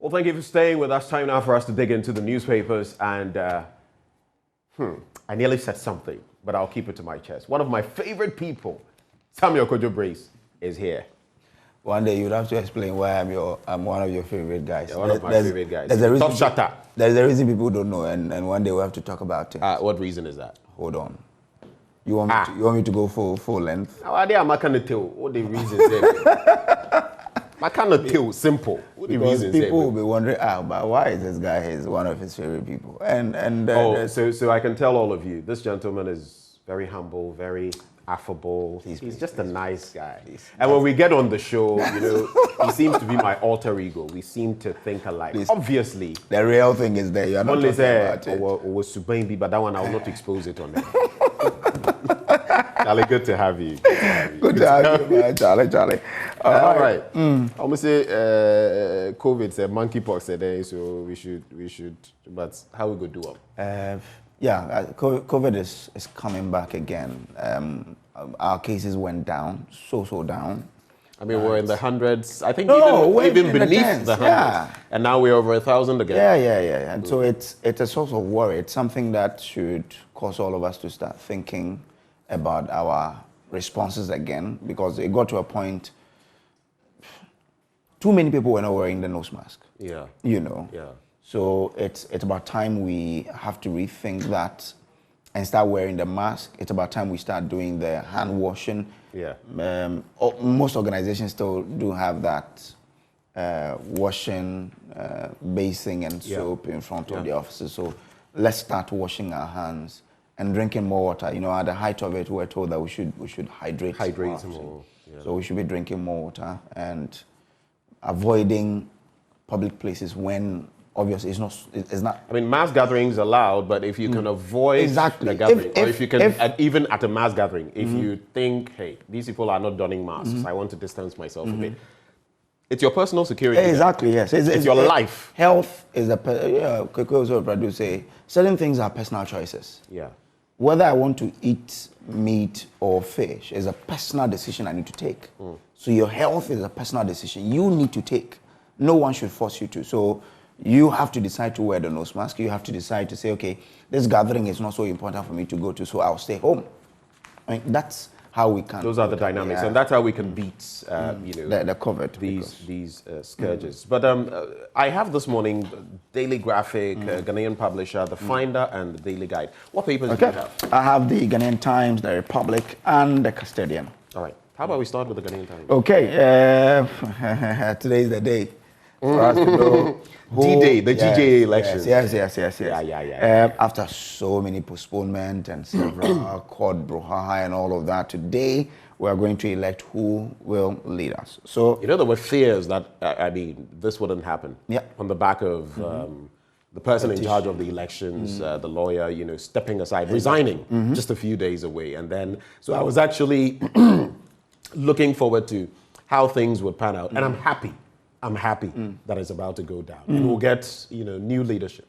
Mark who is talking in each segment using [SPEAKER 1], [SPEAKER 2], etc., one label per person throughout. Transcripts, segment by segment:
[SPEAKER 1] Well, thank you for staying with us. Time now for us to dig into the newspapers. And I nearly said something, but I'll keep it to my chest. One of my favorite people, Samuel Kojo Brace, is here.
[SPEAKER 2] One day you'd have to explain why I'm one of your favorite guys.
[SPEAKER 1] Yeah, one of my favorite guys.
[SPEAKER 2] There's a reason.
[SPEAKER 1] Top shutter.
[SPEAKER 2] There's a reason people don't know, and one day we'll have to talk about it.
[SPEAKER 1] What reason is that?
[SPEAKER 2] Hold on. You want me to go full length?
[SPEAKER 1] I can't tell what the reason is. I cannot tell. Simple. What the
[SPEAKER 2] Because
[SPEAKER 1] reason
[SPEAKER 2] people will be wondering, but why is this guy one of his favorite people?
[SPEAKER 1] So I can tell all of you, this gentleman is very humble, very affable. He's just a nice guy. And when we get on the show, he seems to be my alter ego. We seem to think alike. Obviously,
[SPEAKER 2] the real thing is that you're not
[SPEAKER 1] only
[SPEAKER 2] talking about it.
[SPEAKER 1] Or but that one I will not expose it on there. Charlie, good to have you.
[SPEAKER 2] Good to have you, man, Charlie.
[SPEAKER 1] All right. I'm gonna say COVID said monkeypox today, so we should. But how we go do it?
[SPEAKER 2] COVID is coming back again. Our cases went down, so down.
[SPEAKER 1] I mean, we're in the hundreds. I think
[SPEAKER 2] we're
[SPEAKER 1] even
[SPEAKER 2] in
[SPEAKER 1] beneath the hundreds.
[SPEAKER 2] Yeah.
[SPEAKER 1] And now we're over 1,000 again.
[SPEAKER 2] Yeah. And so it's a source of worry. It's something that should cause all of us to start thinking about our responses again, because it got to a point, too many people were not wearing the nose mask.
[SPEAKER 1] Yeah.
[SPEAKER 2] Yeah. So it's about time we have to rethink that and start wearing the mask. It's about time we start doing the hand washing.
[SPEAKER 1] Yeah.
[SPEAKER 2] Most organizations still do have that washing basin and soap in front of the offices. So let's start washing our hands and drinking more water. At the height of it, we're told that we should hydrate more. Yeah. So we should be drinking more water and avoiding public places when obviously it's not.
[SPEAKER 1] I mean, mass gatherings allowed, but if you can avoid the gathering, or if you can, even at a mass gathering, if you think, hey, these people are not donning masks, I want to distance myself a bit. It's your personal security.
[SPEAKER 2] Exactly, yes.
[SPEAKER 1] It's your life.
[SPEAKER 2] Health is certain things are personal choices.
[SPEAKER 1] Yeah.
[SPEAKER 2] Whether I want to eat meat or fish is a personal decision I need to take. So your health is a personal decision you need to take. No one should force you to. So you have to decide to wear the nose mask. You have to decide to say, okay, this gathering is not so important for me to go to, so I'll stay home. I mean, that's how we can.
[SPEAKER 1] Those are the dynamics, and that's how we can beat,
[SPEAKER 2] the COVID.
[SPEAKER 1] These scourges. But I have this morning Daily Graphic, Ghanaian publisher, The Finder, and the DailyGuide. What papers do you have?
[SPEAKER 2] I have the Ghanaian Times, the Republic, and the Custodian.
[SPEAKER 1] All right. How about we start with the Ghanaian Times?
[SPEAKER 2] Okay. Today is the day for us to know
[SPEAKER 1] D-Day, the GJA elections.
[SPEAKER 2] Yes.
[SPEAKER 1] Yeah.
[SPEAKER 2] After so many postponement and several court brouhaha and all of that, today we are going to elect who will lead us. So
[SPEAKER 1] there were fears that this wouldn't happen.
[SPEAKER 2] Yeah.
[SPEAKER 1] On the back of the person in charge of the elections, the lawyer, stepping aside, resigning just a few days away, and then so I was actually looking forward to how things would pan out, and I'm happy that it's about to go down. And we'll get, new leadership.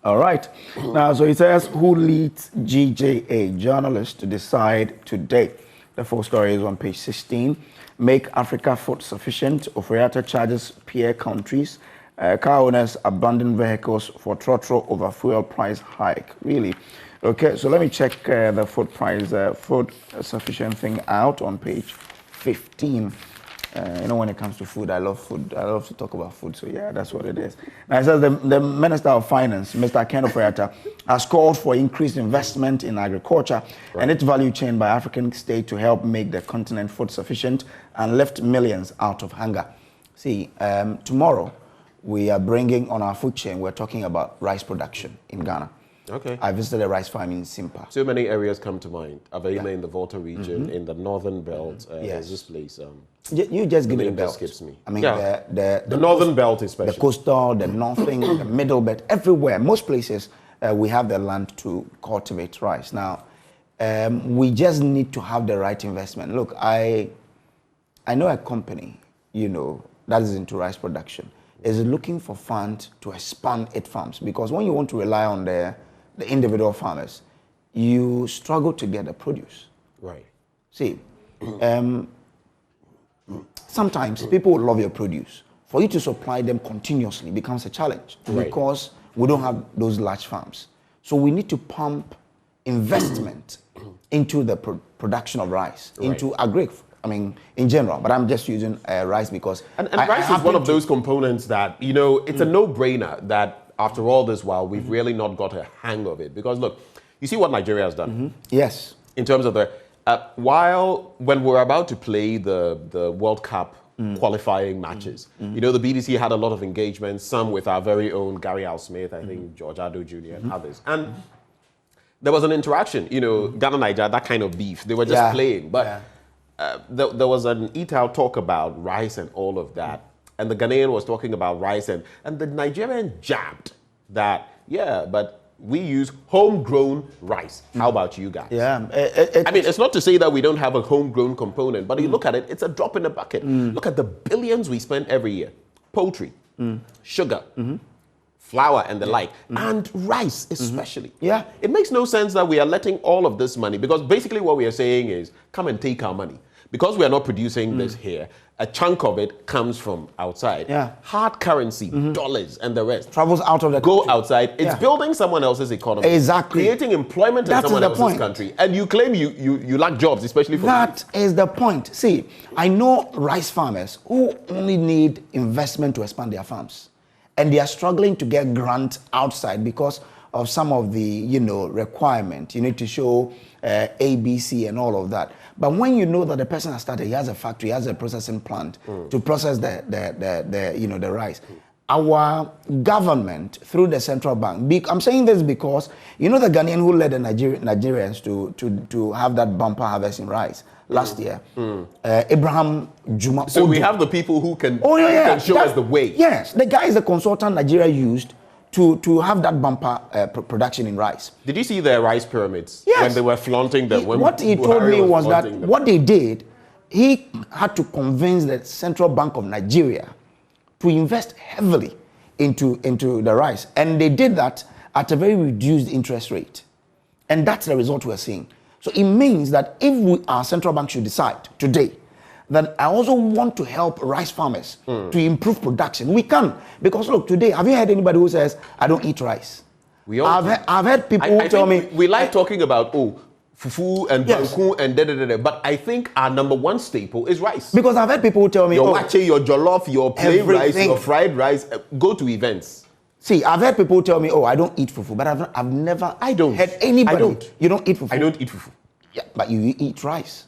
[SPEAKER 2] All right. Now, so it says, who leads GJA? Journalists to decide today. The full story is on page 16. Make Africa food sufficient. Oforiatta charges peer countries. Car owners abandon vehicles for trotro over fuel price hike. Really? Okay, so let me check the food price, food sufficient thing out on page 15. When it comes to food, I love food. I love to talk about food. So yeah, that's what it is. Now it says the Minister of Finance, Mr. Ken Oforiatta, has called for increased investment in agriculture and its value chain by African states to help make the continent food sufficient and lift millions out of hunger. See, tomorrow we are bringing on our food chain, we're talking about rice production in Ghana.
[SPEAKER 1] Okay.
[SPEAKER 2] I visited a rice farm in Simpa.
[SPEAKER 1] So many areas come to mind. Avela in the Volta region, in the northern belt. There's this place.
[SPEAKER 2] You just give it a belt.
[SPEAKER 1] Escapes me.
[SPEAKER 2] I mean,
[SPEAKER 1] the northern belt especially.
[SPEAKER 2] The coastal, the northern, the middle belt, everywhere. Most places we have the land to cultivate rice. Now, we just need to have the right investment. Look, I know a company, that is into rice production, is looking for funds to expand its farms, because when you want to rely on the individual farmers, you struggle to get the produce.
[SPEAKER 1] Right.
[SPEAKER 2] See, sometimes people will love your produce for you to supply them continuously becomes a challenge because we don't have those large farms. So we need to pump investment into the production of rice, into agri. I mean, in general, but I'm just using rice because...
[SPEAKER 1] And rice is one of those components that, you know, it's a no-brainer that after all this while, we've really not got a hang of it. Because look, you see what Nigeria has done.
[SPEAKER 2] Yes.
[SPEAKER 1] In terms of the... when we're about to play the World Cup qualifying matches, you know, the BBC had a lot of engagements, some with our very own Gary Al-Smith, I think George Ado Jr. and others. And there was an interaction, you know, Ghana, Nigeria, that kind of beef. They were just playing. But there was an eat-out talk about rice and all of that. And the Ghanaian was talking about rice and the Nigerian jabbed that, yeah, but we use homegrown rice. How about you guys?
[SPEAKER 2] Yeah.
[SPEAKER 1] I mean, it's not to say that we don't have a homegrown component, but you look at it, it's a drop in the bucket. Look at the billions we spend every year. Poultry, sugar, flour and the like, and rice especially.
[SPEAKER 2] Yeah.
[SPEAKER 1] It makes no sense that we are letting all of this money, because basically what we are saying is, come and take our money. Because we are not producing this here, a chunk of it comes from outside.
[SPEAKER 2] Yeah.
[SPEAKER 1] Hard currency, dollars and the rest.
[SPEAKER 2] Travels out of the
[SPEAKER 1] country.
[SPEAKER 2] country.
[SPEAKER 1] Go outside. It's building someone else's economy.
[SPEAKER 2] Exactly.
[SPEAKER 1] Creating employment in someone else's country. And you claim you lack jobs, especially for
[SPEAKER 2] That is the point. See, I know rice farmers who only need investment to expand their farms. And they are struggling to get grants outside because of some of the, you know, requirement. You need to show ABC and all of that. But when you know that the person has started, he has a factory, he has a processing plant to process the rice. Our government, through the central bank, I'm saying this because, you know, the Ghanaian who led the Nigerians to have that bumper harvest in rice last year, Abraham Juma.
[SPEAKER 1] So we have the people who can, show us the way.
[SPEAKER 2] Yes, the guy is the consultant Nigeria used to have that bumper production in rice.
[SPEAKER 1] Did you see their rice pyramids when they were flaunting them?
[SPEAKER 2] What he told me was that what they did, he had to convince the Central Bank of Nigeria to invest heavily into the rice. And they did that at a very reduced interest rate. And that's the result we're seeing. So it means that if our central bank should decide today that I also want to help rice farmers to improve production, we can. Because look, today, have you heard anybody who says, I don't eat rice? I've heard people who tell me...
[SPEAKER 1] We like talking about, fufu and banku and da-da-da-da, but I think our number one staple is rice.
[SPEAKER 2] Because I've heard people who tell me...
[SPEAKER 1] Your wache, your jollof, your plain rice, your fried rice, go to events.
[SPEAKER 2] See, I've heard people tell me, I don't eat fufu, but I've never heard anybody...
[SPEAKER 1] I don't.
[SPEAKER 2] You don't eat fufu?
[SPEAKER 1] I don't eat fufu.
[SPEAKER 2] Yeah, but you eat rice.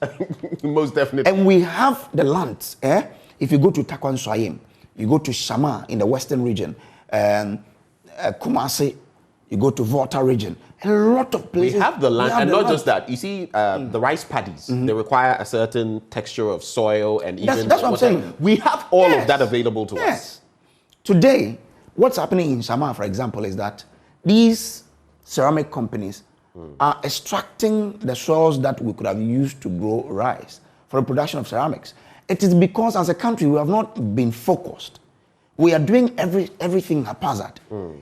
[SPEAKER 1] Most definitely.
[SPEAKER 2] And we have the lands. If you go to Takwan Swayim, you go to Shama in the western region, Kumasi, you go to Volta region, a lot of places.
[SPEAKER 1] We have the land, and not just that. You see, the rice paddies, they require a certain texture of soil and even...
[SPEAKER 2] That's what I'm saying.
[SPEAKER 1] We have all of that available to us.
[SPEAKER 2] Today, what's happening in Shama, for example, is that these ceramic companies are extracting the soils that we could have used to grow rice for the production of ceramics. It is because as a country we have not been focused. We are doing everything haphazard.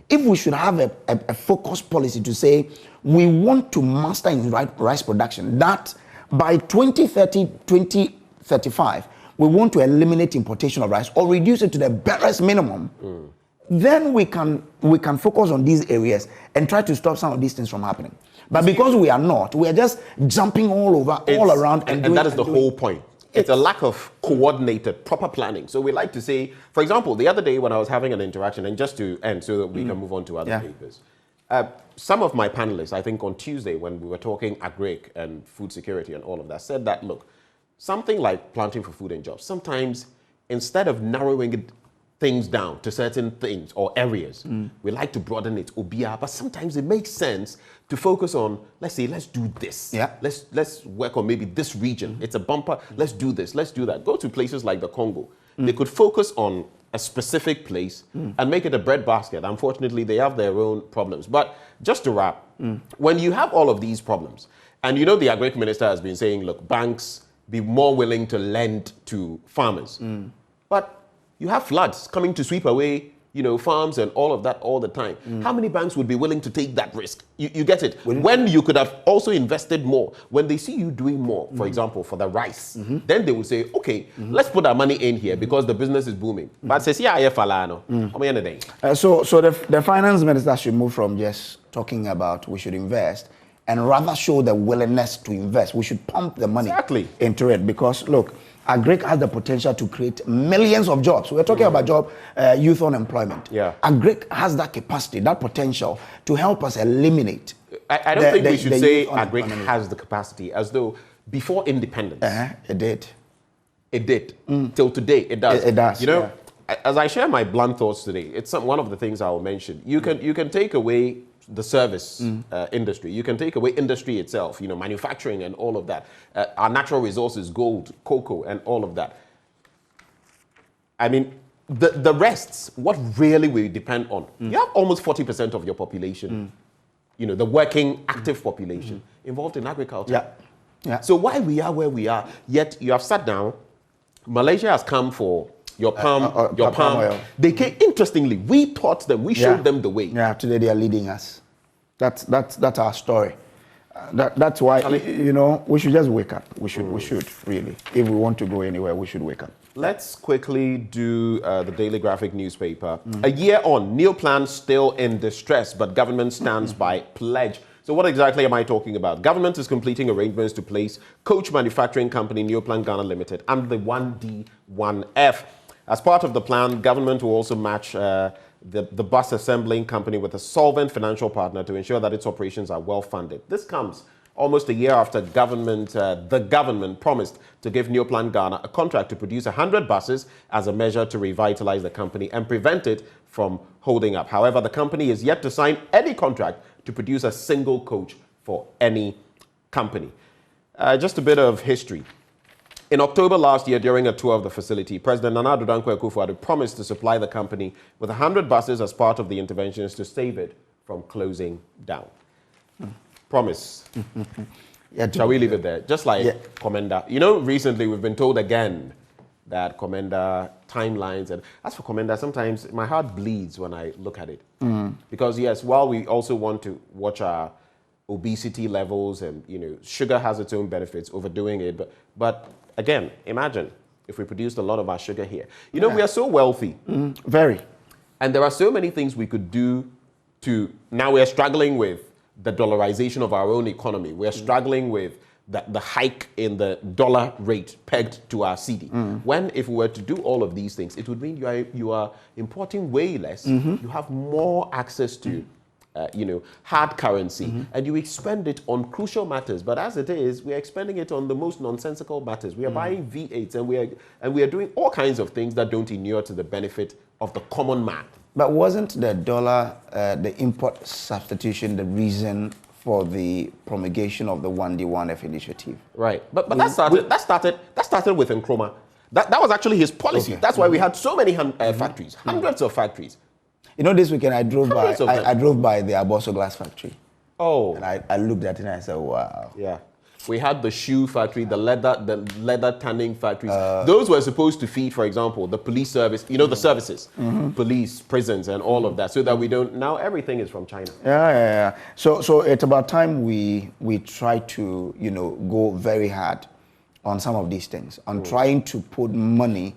[SPEAKER 2] If we should have a focused policy to say we want to master in rice production, that by 2030, 2035, we want to eliminate importation of rice or reduce it to the barest minimum, then we can focus on these areas and try to stop some of these things from happening. But because we are not, we are just jumping all around.
[SPEAKER 1] And that is the whole point. It's a lack of coordinated, proper planning. So we like to say, for example, the other day when I was having an interaction, and just to end so that we can move on to other papers, some of my panelists, I think on Tuesday when we were talking agric and food security and all of that, said that, look, something like planting for food and jobs, sometimes instead of narrowing things down to certain things or areas, we like to broaden it, but sometimes it makes sense to focus on, let's say, let's do this.
[SPEAKER 2] Yeah.
[SPEAKER 1] Let's work on maybe this region. It's a bumper. Let's do this. Let's do that. Go to places like the Congo. They could focus on a specific place and make it a breadbasket. Unfortunately, they have their own problems. But just to wrap, when you have all of these problems, and you know the agric minister has been saying, look, banks be more willing to lend to farmers. But you have floods coming to sweep away farms and all of that all the time. How many banks would be willing to take that risk? You get it? When you could have also invested more, when they see you doing more, for example, for the rice, then they will say, okay, let's put our money in here because the business is booming. But says, yeah, falano.
[SPEAKER 2] So the finance minister should move from just talking about we should invest and rather show the willingness to invest. We should pump the money into it because, look, Agric has the potential to create millions of jobs. We're talking about youth unemployment.
[SPEAKER 1] Yeah.
[SPEAKER 2] Agric has that capacity, that potential to help us eliminate.
[SPEAKER 1] I don't think we should say Agric has the capacity as though before independence.
[SPEAKER 2] It did.
[SPEAKER 1] It did. Till today, it does.
[SPEAKER 2] It does.
[SPEAKER 1] As I share my blunt thoughts today, it's one of the things I will mention. You can take away the service industry. You can take away industry itself, manufacturing and all of that. Our natural resources, gold, cocoa, and all of that. I mean, the rests, what really we depend on. You have almost 40% of your population, the working, active population, involved in agriculture.
[SPEAKER 2] Yeah.
[SPEAKER 1] So why we are where we are, yet you have sat down, Malaysia has come for your palm oil. They came, interestingly, we taught them, we showed them the way.
[SPEAKER 2] Yeah, today they are leading us. That's our story. That's why, we should just wake up. We should really. If we want to go anywhere, we should wake up.
[SPEAKER 1] Let's quickly do the Daily Graphic newspaper. A year on, Neoplan still in distress, but government stands by pledge. So what exactly am I talking about? Government is completing arrangements to place coach manufacturing company Neoplan Ghana Limited under the 1D1F. As part of the plan, government will also match the bus assembling company with a solvent financial partner to ensure that its operations are well funded. This comes almost a year after the government promised to give Neoplan Ghana a contract to produce 100 buses as a measure to revitalize the company and prevent it from holding up. However, the company is yet to sign any contract to produce a single coach for any company. Just a bit of history. In October last year, during a tour of the facility, President Nana Addo Dankwa Akufo-Addo promised to supply the company with 100 buses as part of the interventions to save it from closing down. Promise. Shall we leave it there? Just like Commander. Recently we've been told again that Commander timelines, and as for Commander, sometimes my heart bleeds when I look at it. Because yes, while we also want to watch our obesity levels and, sugar has its own benefits, overdoing it, but again, imagine if we produced a lot of our sugar here. We are so wealthy.
[SPEAKER 2] Very.
[SPEAKER 1] And there are so many things we could do now we're struggling with the dollarization of our own economy. We're struggling with the hike in the dollar rate pegged to our CD. When if we were to do all of these things, it would mean you are importing way less. You have more access to hard currency, and you expend it on crucial matters. But as it is, we are expending it on the most nonsensical matters. We are buying V8s, and we are doing all kinds of things that don't inure to the benefit of the common man.
[SPEAKER 2] But wasn't the dollar, the import substitution, the reason for the promulgation of the 1D1F initiative?
[SPEAKER 1] Right, but that started with Nkrumah. That was actually his policy. That's why we had so many factories, hundreds of factories.
[SPEAKER 2] This weekend I drove by the Aboso glass factory.
[SPEAKER 1] Oh.
[SPEAKER 2] And I looked at it and I said, wow.
[SPEAKER 1] Yeah. We had the shoe factory, the leather tanning factories. Those were supposed to feed, for example, the police service, the services, police, prisons, and all of that, so that we don't, now everything is from China.
[SPEAKER 2] Yeah. So it's about time we try to, go very hard on some of these things, on trying to put money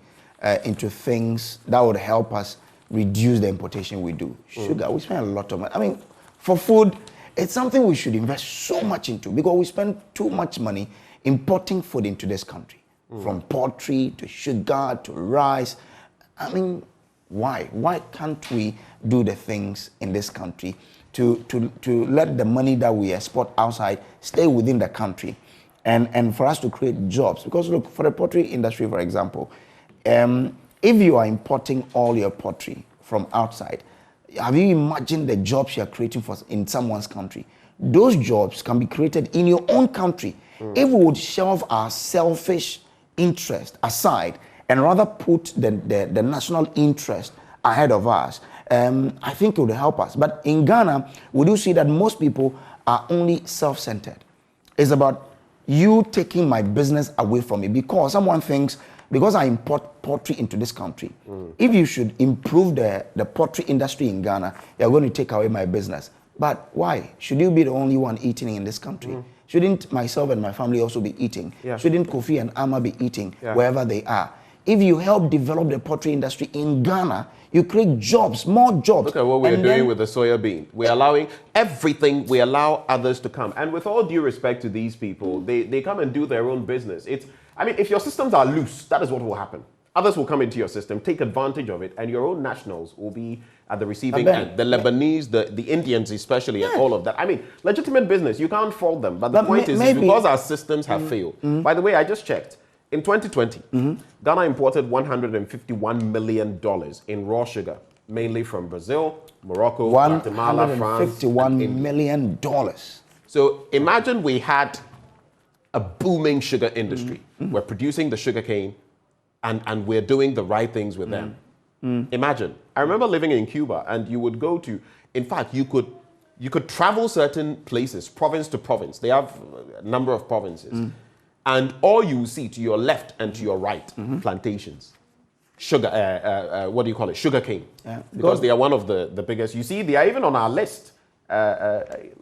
[SPEAKER 2] into things that would help us reduce the importation we do. Sugar, we spend a lot of money. I mean, for food, it's something we should invest so much into because we spend too much money importing food into this country. From poultry to sugar to rice. I mean, why? Why can't we do the things in this country to let the money that we export outside stay within the country and for us to create jobs? Because look, for the poultry industry, for example, if you are importing all your poultry from outside, have you imagined the jobs you are creating in someone's country? Those jobs can be created in your own country. If we would shelve our selfish interest aside and rather put the national interest ahead of us, I think it would help us. But in Ghana, we do see that most people are only self-centered. It's about you taking my business away from me because someone thinks, because I import poultry into this country, if you should improve the poultry industry in Ghana, you're going to take away my business. But why? Should you be the only one eating in this country? Shouldn't myself and my family also be eating?
[SPEAKER 1] Yeah.
[SPEAKER 2] Shouldn't Kofi and Amma be eating wherever they are? If you help develop the poultry industry in Ghana, you create jobs, more jobs.
[SPEAKER 1] Look at what we're doing with the soya bean. We're allowing everything, we allow others to come. And with all due respect to these people, they come and do their own business. I mean, if your systems are loose, that is what will happen. Others will come into your system, take advantage of it, and your own nationals will be at the receiving end. The Lebanese, the Indians especially, and all of that. I mean, legitimate business, you can't fault them. But the point is because our systems have failed. By the way, I just checked. In 2020, Ghana imported $151 million in raw sugar, mainly from Brazil, Morocco, Guatemala, France, and India.
[SPEAKER 2] $151 million.
[SPEAKER 1] So imagine we had a booming sugar industry. We're producing the sugar cane, and we're doing the right things with them. Imagine. I remember living in Cuba, and you would go to, in fact, you could travel certain places, province to province. They have a number of provinces. And all you see to your left and to your right, plantations. Sugar, what do you call it? Sugar cane. Yeah. Because they are one of the biggest. You see, they are even on our list.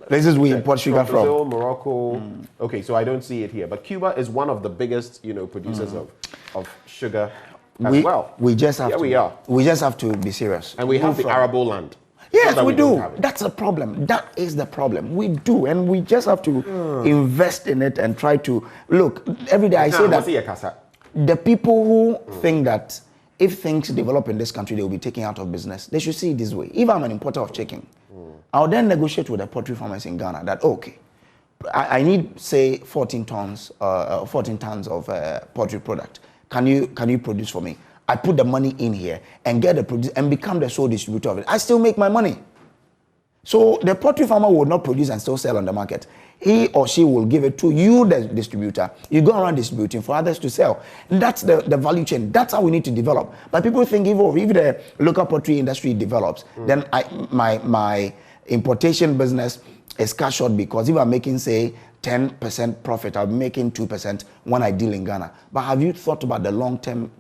[SPEAKER 2] Places we import sugar from.
[SPEAKER 1] Brazil, Morocco. Okay, so I don't see it here. But Cuba is one of the biggest, producers of sugar as well.
[SPEAKER 2] We just have
[SPEAKER 1] we are.
[SPEAKER 2] We just have to be serious.
[SPEAKER 1] And we have the arable land.
[SPEAKER 2] Yes, we do. That's the problem. That is the problem. We do, and we just have to invest in it and try to look. Every day I say that the people who think that if things develop in this country, they will be taken out of business. They should see it this way. If I'm an importer of chicken, I'll then negotiate with the poultry farmers in Ghana that okay, I need say 14 tons of poultry product. Can you produce for me? I put the money in here and get the produce and become the sole distributor of it. I still make my money. So the poultry farmer will not produce and still sell on the market. He or she will give it to you, the distributor. You go around distributing for others to sell. And that's the value chain. That's how we need to develop. But people think if the local poultry industry develops, then my importation business is cut short because if I'm making, say, 10% profit, I'll be making 2% when I deal in Ghana. But have you thought about the long-term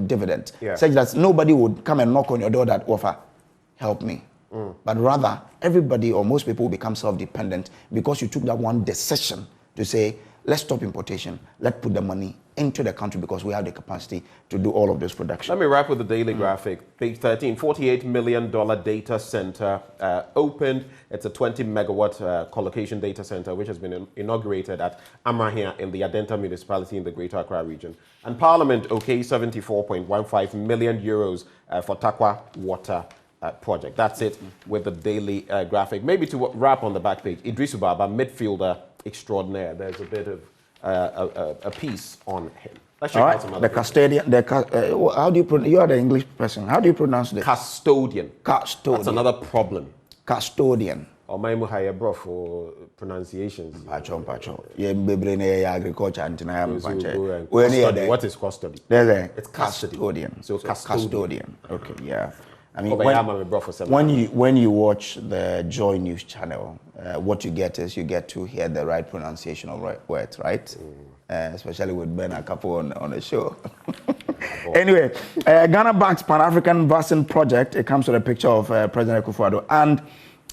[SPEAKER 2] dividend? Such that nobody would come and knock on your door that offer, help me. But rather, everybody or most people will become self-dependent because you took that one decision to say, let's stop importation, let's put the money into the country because we have the capacity to do all of this production.
[SPEAKER 1] Let me wrap with the daily graphic. Page 13, $48 million data center opened. It's a 20 megawatt collocation data center which has been inaugurated at Amahia in the Adenta municipality in the Greater Accra region. And Parliament okayed 74.15 million euros for Takwa water project. That's it with the daily graphic. Maybe to wrap on the back page, Idris Ubaba, midfielder extraordinaire. There's a bit of a piece on him. Let's check out some other
[SPEAKER 2] the custodian. How do you pronounce? You are the English person. How do you pronounce this?
[SPEAKER 1] Custodian.
[SPEAKER 2] Custodian.
[SPEAKER 1] That's another problem.
[SPEAKER 2] Custodian.
[SPEAKER 1] Or my muhaya bro for pronunciations.
[SPEAKER 2] Pacho. Yeah, agriculture and
[SPEAKER 1] what is custody?
[SPEAKER 2] It's
[SPEAKER 1] custodian. So
[SPEAKER 2] custodian. Okay, yeah. I mean, when you watch the Joy News channel, what you get is you get to hear the right pronunciation of words, right? Especially with Benjamin Akakpo on the show. Anyway, Ghana backs Pan-African Vaccine Project. It comes with a picture of President Akufo-Addo and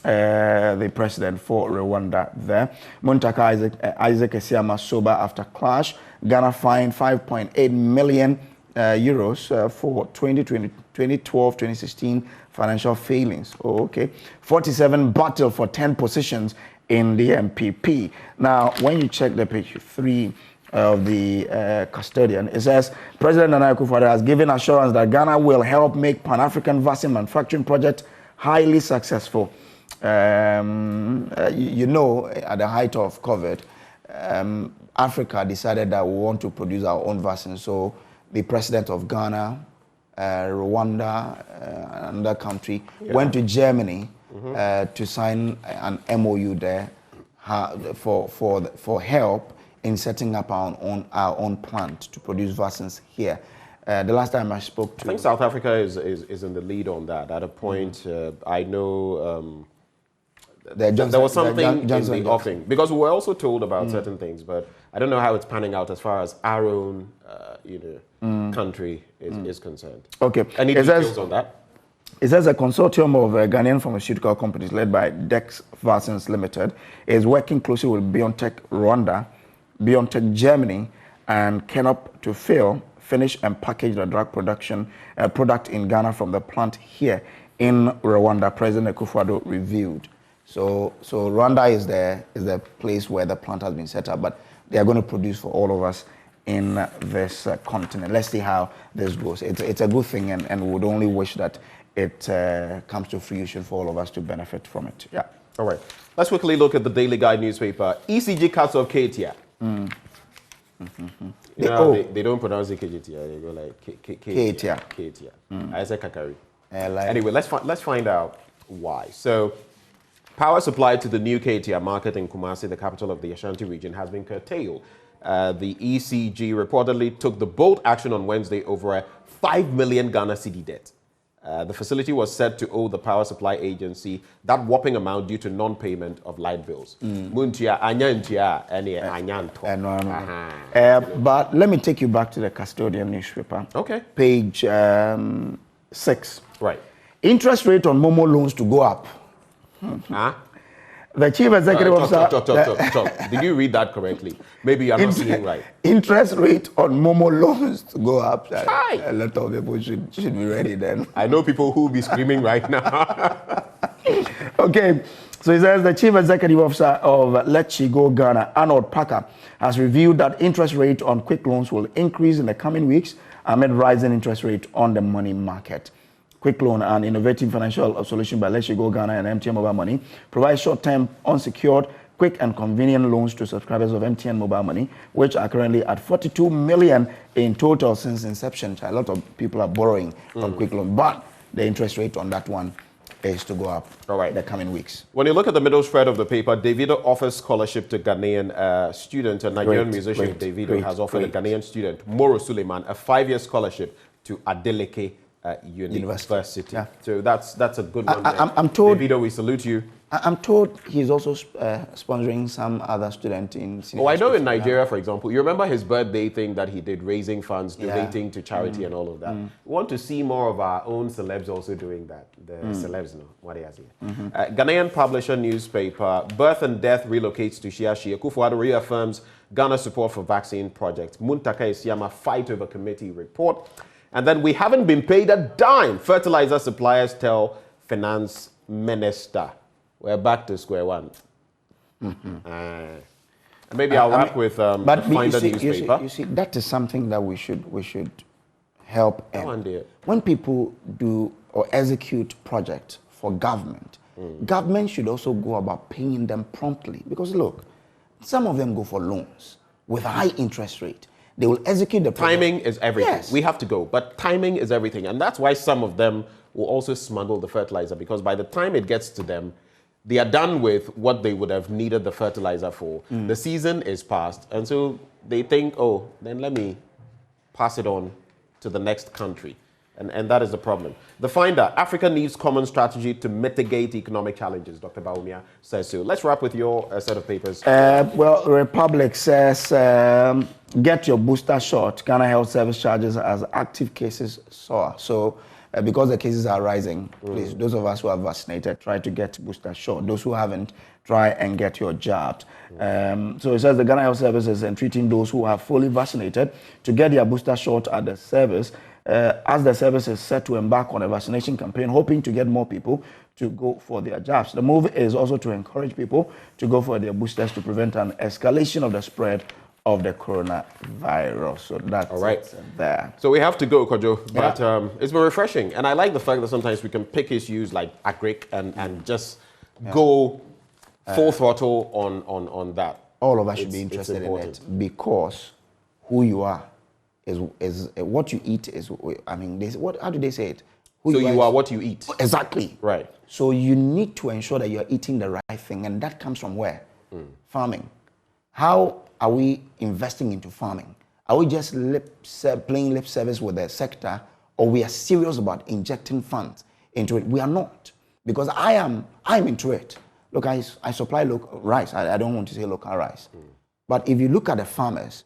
[SPEAKER 2] the president for Rwanda there. Muntaka Isaac Esiama sober after clash. Ghana fined 5.8 million euros for 2012-2016 financial failings. Oh, okay. 47 battle for 10 positions in the MPP. Now, when you check the page 3 of the custodian, it says President Nana Akufo-Addo has given assurance that Ghana will help make Pan-African vaccine manufacturing project highly successful. At the height of COVID, Africa decided that we want to produce our own vaccine. So the president of Ghana, Rwanda, another country, went to Germany to sign an MOU there for help in setting up our own plant to produce vaccines here. The last time I spoke to...
[SPEAKER 1] I think South Africa is in the lead on that. At a point, I know there was something in the offing, because we were also told about certain things, but I don't know how it's panning out as far as our own, country is concerned.
[SPEAKER 2] Okay.
[SPEAKER 1] Any details on that?
[SPEAKER 2] It says a consortium of Ghanaian pharmaceutical companies led by Dex Vaccines Limited is working closely with BioNTech Rwanda, BioNTech Germany, and Kenop to finish and package the drug product in Ghana from the plant here in Rwanda. President Akufo-Addo reviewed. So Rwanda is the place where the plant has been set up, but they are going to produce for all of us in this continent. Let's see how this goes. It's a good thing, and we would only wish that it comes to fruition for all of us to benefit from it. Yeah.
[SPEAKER 1] All right. Let's quickly look at the DailyGuide newspaper. ECG cuts off Ketia. They don't pronounce it Ketia. They go like Ketia. Ketia. I say Kakari. Anyway, let's find out why. So, power supply to the new Ketia market in Kumasi, the capital of the Ashanti region, has been curtailed. The ECG reportedly took the bold action on Wednesday over a 5 million Ghana cedi debt. The facility was said to owe the power supply agency that whopping amount due to non-payment but
[SPEAKER 2] let me take you back to the custodian newspaper.
[SPEAKER 1] Okay.
[SPEAKER 2] Page 6.
[SPEAKER 1] Right.
[SPEAKER 2] Interest rate on Momo loans to go up. The chief executive officer...
[SPEAKER 1] Did you read that correctly? Maybe you're not seeing right.
[SPEAKER 2] Interest rate on Momo loans to go up. A lot of people should be ready then.
[SPEAKER 1] I know people who will be screaming right now.
[SPEAKER 2] Okay, so he says the chief executive officer of Let's Go Ghana, Arnold Parker, has revealed that interest rate on quick loans will increase in the coming weeks amid rising interest rate on the money market. Quick Loan, an innovative financial solution by Let's Go Ghana and MTN Mobile Money, provides short-term, unsecured, quick and convenient loans to subscribers of MTN Mobile Money, which are currently at 42 million in total since inception. A lot of people are borrowing from Quick Loan, but the interest rate on that one is to go up in the coming weeks.
[SPEAKER 1] When you look at the middle spread of the paper, Davido offers scholarship to Ghanaian student. A Nigerian musician, Davido, has offered a Ghanaian student, Moro Suleiman, a 5-year scholarship to Adeleke University. Yeah. So that's a good one.
[SPEAKER 2] I'm told,
[SPEAKER 1] Davido, we salute you.
[SPEAKER 2] I'm told he's also sponsoring some other student in.
[SPEAKER 1] I know in Nigeria, for example, you remember his birthday thing that he did, raising funds, donating to charity and all of that. We want to see more of our own celebs also doing that. The celebs know what they are saying. Ghanaian publisher newspaper, Birth and Death relocates to Shiashi. Akufo-Addo reaffirms Ghana's support for vaccine project. Muntaka Isiama fight over committee report. And then we haven't been paid a dime. Fertilizer suppliers tell finance minister. We're back to square one. Maybe I'll wrap with Finder newspaper.
[SPEAKER 2] You see, that is something that we should help. When people do or execute projects for government, government should also go about paying them promptly. Because look, some of them go for loans with high interest rate. They will execute the project.
[SPEAKER 1] Timing is everything.
[SPEAKER 2] Yes.
[SPEAKER 1] We have to go, but timing is everything. And that's why some of them will also smuggle the fertilizer, because by the time it gets to them, they are done with what they would have needed the fertilizer for. The season is past. And so they think, oh, then let me pass it on to the next country. And that is the problem. The Finder, Africa needs common strategy to mitigate economic challenges. Dr. Baumia says so. Let's wrap with your set of papers.
[SPEAKER 2] Well, Republic says, get your booster shot. Ghana Health Service charges as active cases soar. So, because the cases are rising, please, those of us who are vaccinated, try to get booster shot. Those who haven't, try and get your jabs. So it says the Ghana Health Service is entreating those who are fully vaccinated to get their booster shot at the service, as the service is set to embark on a vaccination campaign, hoping to get more people to go for their jabs. The move is also to encourage people to go for their boosters to prevent an escalation of the spread of the coronavirus. So that's
[SPEAKER 1] all right
[SPEAKER 2] there.
[SPEAKER 1] So we have to go, Kojo, but it's been refreshing. And I like the fact that sometimes we can pick issues like agric and just go full throttle on that.
[SPEAKER 2] All of us should be interested in it, because who you are is what you eat is, I mean, how do they say it?
[SPEAKER 1] So you are what you eat.
[SPEAKER 2] Exactly.
[SPEAKER 1] Right.
[SPEAKER 2] So you need to ensure that you're eating the right thing, and that comes from where? Farming. How are we investing into farming? Are we just playing lip service with the sector, or we are serious about injecting funds into it? We are not, because I'm into it. Look, I supply local rice. I don't want to say local rice. But if you look at the farmers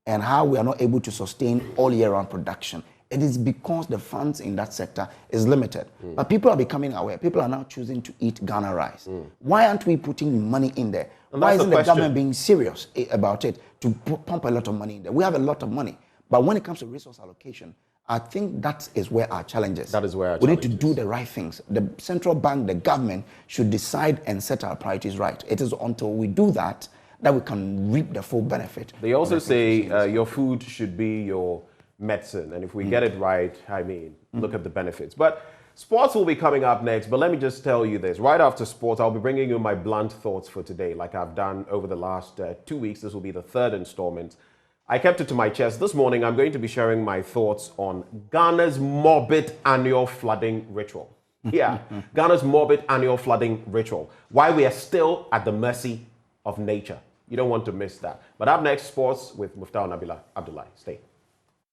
[SPEAKER 2] and how we are not able to sustain all year round production, it is because the funds in that sector is limited. But people are becoming aware. People are now choosing to eat Ghana rice. Why aren't we putting money in there?
[SPEAKER 1] And
[SPEAKER 2] Why
[SPEAKER 1] that's
[SPEAKER 2] isn't the government being serious about it to pump a lot of money in there? We have a lot of money. But when it comes to resource allocation, I think that is where our challenge is.
[SPEAKER 1] That is where our
[SPEAKER 2] we
[SPEAKER 1] challenge
[SPEAKER 2] need to do the right things. The central bank, the government should decide and set our priorities right. It is until we do that that we can reap the full benefit.
[SPEAKER 1] They also say your food should be your medicine. And if we get it right, I mean, look at the benefits. But sports will be coming up next. But let me just tell you this. Right after sports, I'll be bringing you my blunt thoughts for today, like I've done over the last 2 weeks. This will be the third installment. I kept it to my chest. This morning, I'm going to be sharing my thoughts on Ghana's morbid annual flooding ritual. Yeah, Ghana's morbid annual flooding ritual. Why we are still at the mercy of nature. You don't want to miss that. But up next, sports with Muftau Nabila Abdullahi. Stay.